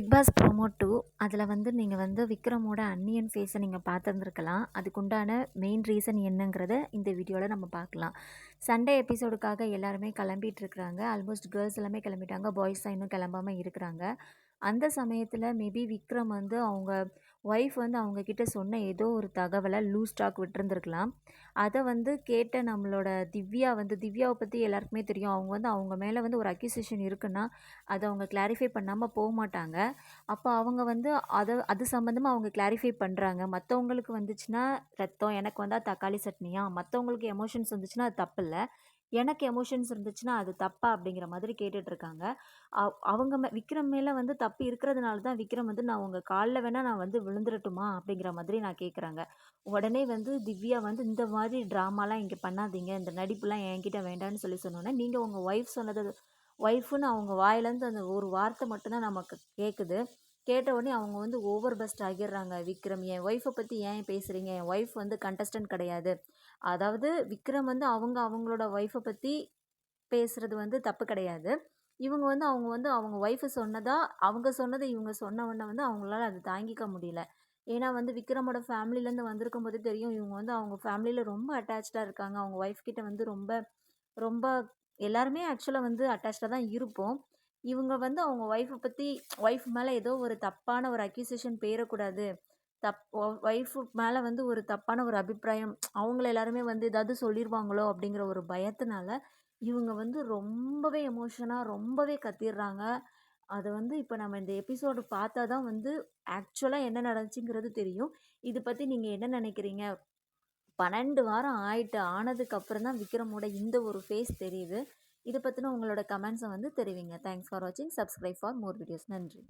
Big pass promo 2 அதில் வந்து நீங்கள் வந்து விக்ரமோட அன்னியன் ஃபேஸை நீங்கள் பார்த்துருந்துருக்கலாம். அதுக்குண்டான மெயின் ரீசன் என்னங்கிறத இந்த வீடியோவில் நம்ம பார்க்கலாம். சண்டே எபிசோடுக்காக எல்லாருமே கிளம்பிட்டு இருக்கிறாங்க. ஆல்மோஸ்ட் கேர்ள்ஸ் எல்லாமே கிளம்பிட்டாங்க. பாய்ஸ் தான் இன்னும் கிளம்பாமல் இருக்கிறாங்க. அந்த சமயத்தில் மேபி விக்ரம் வந்து அவங்க ஒய்ஃப் வந்து அவங்கக்கிட்ட சொன்ன ஏதோ ஒரு தகவலை லூஸ் டாக் விட்டுருந்துருக்கலாம். அதை வந்து கேட்ட நம்மளோட திவ்யாவை பற்றி எல்லாருக்குமே தெரியும். அவங்க வந்து அவங்க மேலே வந்து ஒரு அக்யூசேஷன் இருக்குன்னா அதை அவங்க கிளாரிஃபை பண்ணாமல் போக மாட்டாங்க. அப்போ அவங்க வந்து அது சம்மந்தமாக அவங்க கிளாரிஃபை பண்ணுறாங்க. மற்றவங்களுக்கு வந்துச்சுன்னா ரத்தம், எனக்கு வந்தால் தக்காளி சட்னியா, மற்றவங்களுக்கு எமோஷன்ஸ் வந்துச்சுன்னா அது தப்பு இல்லை, எனக்கு எமோஷன்ஸ் இருந்துச்சுன்னா அது தப்பா அப்படிங்கிற மாதிரி கேட்டுட்ருக்காங்க. அவங்க விக்ரம் மேலே வந்து தப்பு இருக்கிறதுனால தான் விக்ரம் வந்து நான் உங்கள் காலில் வேணால் நான் வந்து விழுந்துடட்டுமா அப்படிங்கிற மாதிரி நான் கேட்குறாங்க. உடனே வந்து திவ்யா வந்து இந்த மாதிரி ட்ராமாலாம் இங்கே பண்ணாதீங்க, இந்த நடிப்புலாம் என்கிட்ட வேண்டான்னு சொன்னோன்னே, நீங்கள் உங்கள் ஒய்ஃப் சொன்னது ஒய்ஃப்னு அவங்க வாயிலேருந்து அந்த ஒரு வார்த்தை மட்டும்தான் நமக்கு கேட்குது. கேட்ட உடனே அவங்க வந்து ஓவர் பெஸ்ட் ஆகிடுறாங்க. விக்ரம், என் ஒய்ஃபை பற்றி ஏன் பேசுகிறீங்க, என் ஒய்ஃப் வந்து கண்டஸ்டன்ட் கிடையாது. அதாவது விக்ரம் வந்து அவங்களோட ஒய்ஃபை பற்றி பேசுகிறது வந்து தப்பு கிடையாது. இவங்க வந்து அவங்க ஒய்ஃபு அவங்க சொன்னதை இவங்க சொன்ன உடனே வந்து அவங்களால அதை தாங்கிக்க முடியல. ஏன்னா வந்து விக்ரமோட ஃபேமிலியிலேருந்து வந்திருக்கும் போது தெரியும், இவங்க வந்து அவங்க ஃபேமிலியில் ரொம்ப அட்டாச்சாக இருக்காங்க. அவங்க ஒய்ஃப் கிட்ட வந்து ரொம்ப ரொம்ப எல்லாருமே ஆக்சுவலாக வந்து அட்டாச்சாக தான் இருப்போம். இவங்க வந்து அவங்க ஒய்ஃப் மேலே ஏதோ ஒரு தப்பான ஒரு அக்யூசேஷன் பேரக்கூடாது, தப் ஒய்ஃபு மேலே வந்து ஒரு தப்பான ஒரு அபிப்பிராயம் அவங்கள எல்லாருமே வந்து ஏதாவது சொல்லிடுவாங்களோ அப்படிங்கிற ஒரு பயத்தினால இவங்க வந்து ரொம்பவே எமோஷனாக ரொம்பவே கத்திடுறாங்க. அது வந்து இப்போ நம்ம இந்த எபிசோடு பார்த்தா தான் வந்து ஆக்சுவலாக என்ன நடந்துச்சுங்கிறது தெரியும். இது பற்றி நீங்கள் என்ன நினைக்கிறீங்க? 12 வாரம் ஆனதுக்கப்புறம் தான் விக்ரமோட இந்த ஒரு ஃபேஸ் தெரியுது. இதை பற்றின உங்களோட கமெண்ட்ஸை வந்து தெரிவிங்க. தேங்க்ஸ் ஃபார் வாட்சிங். Subscribe for more videos. நன்றி.